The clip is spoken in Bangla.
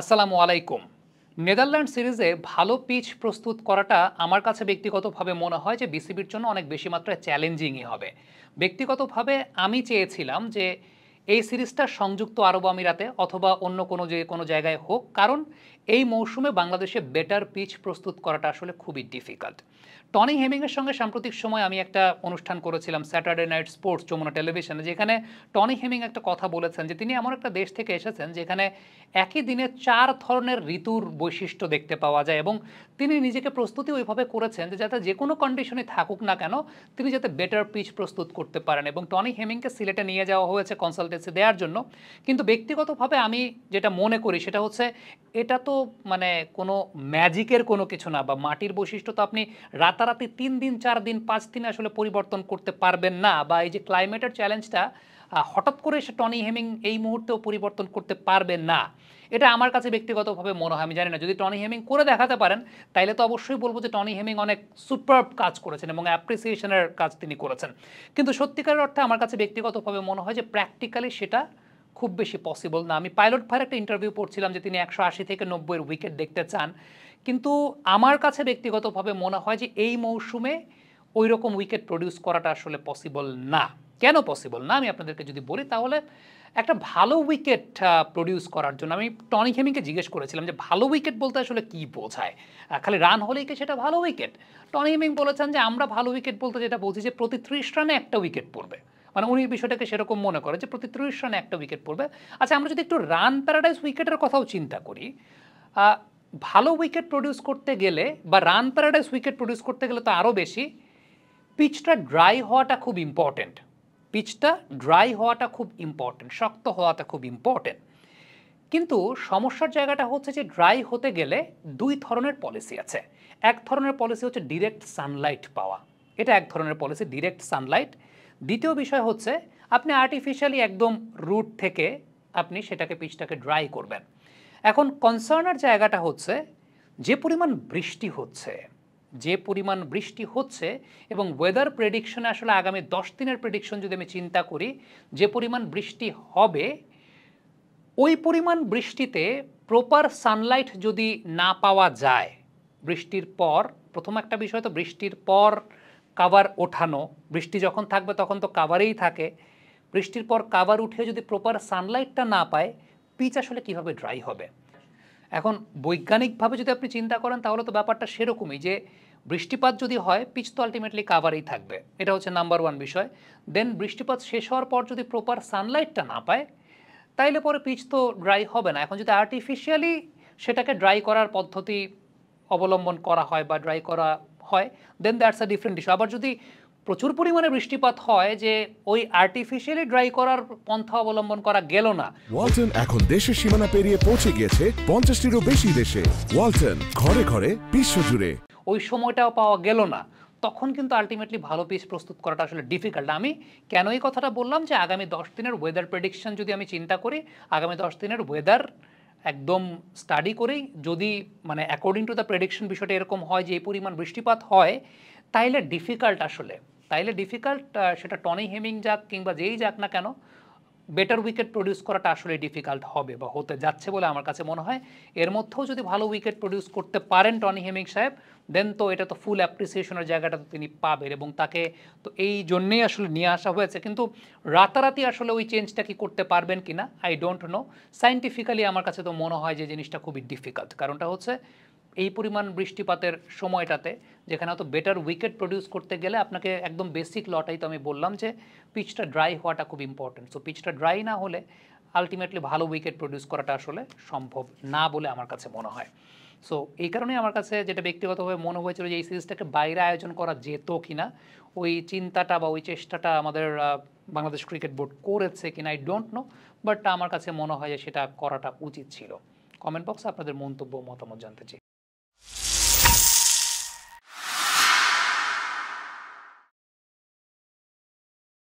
আসসালামু আলাইকুম। নেদারল্যান্ড সিরিজে ভালো পিচ প্রস্তুত করাটা আমার কাছে ব্যক্তিগতভাবে মনে হয় যে বিসিবির জন্য অনেক বেশি মাত্রায় চ্যালেঞ্জিংই হবে। ব্যক্তিগতভাবে আমি চেয়েছিলাম যে এই সিরিজটা সংযুক্ত আরব আমিরাতে অথবা অন্য কোনো জায়গায় হোক, কারণ এই মৌসুমে বাংলাদেশে বেটার পিচ প্রস্তুত করাটা আসলে খুবই ডিফিকাল্ট। টনি হেমিংয়ের সঙ্গে সাম্প্রতিক সময় আমি একটা অনুষ্ঠান করেছিলাম স্যাটারডে নাইট স্পোর্টস যমুনা টেলিভিশনে, যেখানে টনি হেমিং একটা কথা বলেছেন যে তিনি এমন একটা দেশ থেকে এসেছেন যেখানে একই দিনে ৪ ধরনের ঋতুর বৈশিষ্ট্য দেখতে পাওয়া যায়, এবং তিনি নিজেকে প্রস্তুতি ওইভাবে করেছেন যে যাতে যে কোনো কন্ডিশনে থাকুক না কেন তিনি যাতে বেটার পিচ প্রস্তুত করতে পারেন, এবং টনি হেমিংকে সিলেটে নিয়ে যাওয়া হয়েছে কনসালটেন্সি দেওয়ার জন্য। কিন্তু ব্যক্তিগতভাবে আমি যেটা মনে করি সেটা হচ্ছে এটা তো মানে কোনো ম্যাজিকের কোনো কিছু না, বা মাটির বৈশিষ্ট্য তো আপনি রাতারাতি ৩ দিন ৪ দিন ৫ দিনে আসলে পরিবর্তন করতে পারবেন না, বা এই যে ক্লাইমেটের চ্যালেঞ্জটা হঠাৎ করে সে টনি হেমিং এই মুহূর্তেও পরিবর্তন করতে পারবেন না। এটা আমার কাছে ব্যক্তিগতভাবে মনে হয়, আমি জানি না, যদি টনি হেমিং করে দেখাতে পারেন তাইলে তো অবশ্যই বলবো যে টনি হেমিং অনেক সুপারব কাজ করেছেন এবং অ্যাপ্রিসিয়েশনের কাজ তিনি করেছেন। কিন্তু সত্যিকারের অর্থে আমার কাছে ব্যক্তিগতভাবে মনে হয় যে প্র্যাকটিক্যালি সেটা খুব বেশি পসিবল না। আমি পাইলট ভাইয়ের একটা ইন্টারভিউ পড়ছিলাম যে তিনি ১৮০ থেকে ৯০-এর উইকেট দেখতে চান, কিন্তু আমার কাছে ব্যক্তিগতভাবে মনে হয় যে এই মৌসুমে ওই রকম উইকেট প্রডিউস করাটা আসলে পসিবল না। কেন পসিবল না আমি আপনাদেরকে যদি বলি, তাহলে একটা ভালো উইকেট প্রডিউস করার জন্য আমি টনি হেমিংকে জিজ্ঞেস করেছিলাম যে ভালো উইকেট বলতে আসলে কী বোঝায়, খালি রান হলেই কি সেটা ভালো উইকেট? টনি হেমিং বলেছেন যে আমরা ভালো উইকেট বলতে যেটা বুঝি যে প্রতি ৩০ রানে একটা উইকেট পড়বে। মানে উনি বিষয়টাকে সেরকম মনে করে যে প্রতি ৩০ রানে একটা উইকেট পড়বে। আচ্ছা, আমরা যদি একটু রান প্যারাডাইস উইকেটের কথাও চিন্তা করি, ভালো উইকেট প্রডিউস করতে গেলে বা রান প্যারাডাইস উইকেট প্রডিউস করতে গেলে তো আরও বেশি পিচটা ড্রাই হওয়াটা খুব ইম্পর্টেন্ট। পিচটা ড্রাই হওয়াটা খুব ইম্পর্টেন্ট, শক্ত হওয়াটা খুব ইম্পর্টেন্ট। কিন্তু সমস্যার জায়গাটা হচ্ছে যে ড্রাই হতে গেলে দুই ধরনের পলিসি আছে। এক ধরনের পলিসি হচ্ছে ডিরেক্ট সানলাইট পাওয়া, এটা এক ধরনের পলিসি, ডিরেক্ট সানলাইট। দ্বিতীয় বিষয় হচ্ছে আপনি আর্টিফিশিয়ালি একদম রুট থেকে আপনি সেটাকে পিচটাকে ড্রাই করবেন। এখন কনসার্নের জায়গাটা হচ্ছে যে পরিমাণ বৃষ্টি হচ্ছে, যে পরিমাণ বৃষ্টি হচ্ছে এবং ওয়েদার প্রেডিকশনে আসলে আগামী 10 দিনের প্রেডিকশন যদি আমি চিন্তা করি, যে পরিমাণ বৃষ্টি হবে ওই পরিমাণ বৃষ্টিতে প্রপার সানলাইট যদি না পাওয়া যায়, বৃষ্টির পর প্রথম একটা বিষয় তো বৃষ্টির পর কাভার ওঠানো, বৃষ্টি যখন থাকবে তখন তো কাভারেই থাকে, বৃষ্টির পর কাভার উঠে যদি প্রপার সানলাইটটা না পায় পিচ আসলে কিভাবে ড্রাই হবে? এখন বৈজ্ঞানিকভাবে যদি আপনি চিন্তা করেন তাহলে তো ব্যাপারটা সেরকমই যে বৃষ্টিপাত যদি হয় পিচ তো আলটিমেটলি কাভারেই থাকবে, এটা হচ্ছে নাম্বার ওয়ান বিষয়। দেন বৃষ্টিপাত শেষ হওয়ার পর যদি প্রপার সানলাইটটা না পায় তাইলে পরে পিচ তো ড্রাই হবে না। এখন যদি আর্টিফিশিয়ালি সেটাকে ড্রাই করার পদ্ধতি অবলম্বন করা হয় বা ড্রাই করা হয়, দেন দ্যাটস আ ডিফারেন্ট ইস্যু। আবার যদি প্রচুর পরিমাণে বৃষ্টিপাত হয় যে ওই আর্টিফিশিয়ালি ড্রাই করার পন্থা অবলম্বন করা গেল না। ওয়ালটন এখন দেশের সীমানা পেরিয়ে পৌঁছে গিয়েছে 50টিরও বেশি দেশে। ওয়ালটন, ঘরে ঘরে বিশ্বজুড়ে। ওই সময়টাও পাওয়া গেল না, তখন কিন্তু আলটিমেটলি ভালো পিচ প্রস্তুত করাটা আসলে ডিফিকাল্ট। আমি কেন এই কথাটা বললাম যে আগামী 10 দিনের ওয়েদার প্রেডিকশন যদি আমি চিন্তা করি, আগামী 10 দিনের ওয়েদার একদম স্টাডি করেই যদি মানে অ্যাকর্ডিং টু দ্য প্রেডিকশন বিষয়টা এরকম হয় যে এই পরিমাণ বৃষ্টিপাত হয়, তাইলে ডিফিকাল্ট আসলে, তাইলে ডিফিকাল্ট, সেটা টনি হেমিং যাক কিংবা যেই যাক না কেন, বেটার উইকেট প্রডিউস করাটা আসলে ডিফিকাল্ট হবে বা হতে যাচ্ছে বলে আমার কাছে মনে হয়। এর মধ্যেও যদি ভালো উইকেট প্রডিউস করতে পারেন টনি হেমিং সাহেব, দেন তো এটা তো ফুল অ্যাপ্রিসিয়েশনের জায়গাটা তো তিনি পাবেন, এবং তাকে তো এই জন্যেই আসলে নিয়ে আসা হয়েছে। কিন্তু রাতারাতি আসলে ওই চেঞ্জটা কি করতে পারবেন কিনা আই ডোন্ট নো। সায়েন্টিফিক্যালি আমার কাছে তো মনে হয় যে জিনিসটা খুবই ডিফিকাল্ট, কারণটা হচ্ছে এই পরিমাণ বৃষ্টিপাতের সময়টাতে যেখানে হয়তো বেটার উইকেট প্রডিউস করতে গেলে আপনাকে একদম বেসিক লটাই তো আমি বললাম যে পিচটা ড্রাই হওয়াটা খুব ইম্পর্টেন্ট। সো পিচটা ড্রাই না হলে আলটিমেটলি ভালো উইকেট প্রডিউস করাটা আসলে সম্ভব না বলে আমার কাছে মনে হয়। সো এই কারণেই আমার কাছে যেটা ব্যক্তিগতভাবে মনে হয়েছিল যে এই সিরিজটাকে বাইরে আয়োজন করা যেত কিনা, ওই চিন্তাটা বা ওই চেষ্টাটা আমাদের বাংলাদেশ ক্রিকেট বোর্ড করেছে কিনা আই ডোন্ট নো, বাট আমার কাছে মনে হয় যে সেটা করাটা উচিত ছিল। কমেন্ট বক্সে আপনাদের মন্তব্য মতামত জানতে চাই।